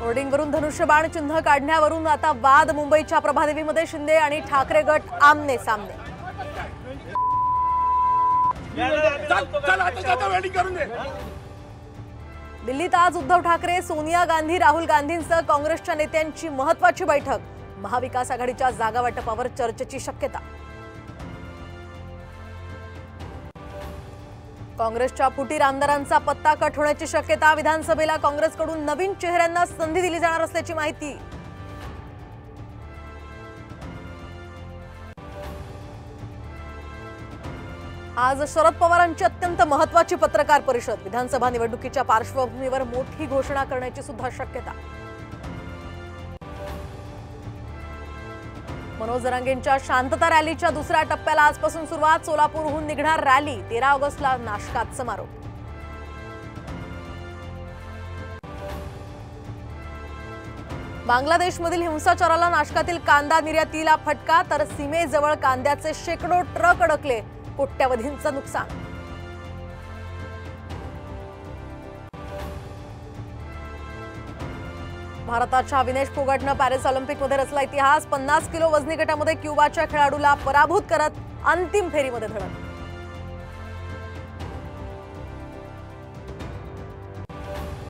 होर्डिंगवरून धनुष्यबाण चिन्ह काढण्यावरून आता वाद मुंबईच्या प्रभादेवीमध्ये शिंदे आणि ठाकरे गट आमने सामने। दिल्लीत आज उद्धव ठाकरे, सोनिया गांधी, राहुल गांधींसह काँग्रेसच्या नेत्यांची महत्त्वाची बैठक। महाविकास आघाडीच्या जागा वाटपावर चर्चेची शक्यता। काँग्रेसच्या फुटीर आमदारांचा पत्ता कट होण्याची शक्यता। विधानसभेला काँग्रेसकडून नवीन चेहऱ्यांना संधी दिली जाणार असल्याची माहिती। आज शरद पवारांची अत्यंत महत्त्वाची पत्रकार परिषद। विधानसभा निवडणुकीच्या पार्श्वभूमीवर मोठी घोषणा करण्याची सुद्धा शक्यता। मनोज जरांगेंच्या शांतता रॅलीच्या दुसऱ्या टप्प्याला आजपासून सुरुवात। सोलापूरहून निघणार रॅली। 13 ऑगस्टला नाशकात समारोप। बांगलादेशमधील हिंसाचाराला नाशकातील कांदा निर्यातीला फटका, तर सीमेजवळ कांद्याचे शेकडो ट्रक अडकले। कोट्यवधींचं नुकसान। भारताच्या विनेश फोगाटनं पॅरिस ऑलिम्पिकमध्ये रचला इतिहास। 50 किलो वजनी गटामध्ये क्युबाच्या खेळाडूला पराभूत करत अंतिम फेरीमध्ये धडक।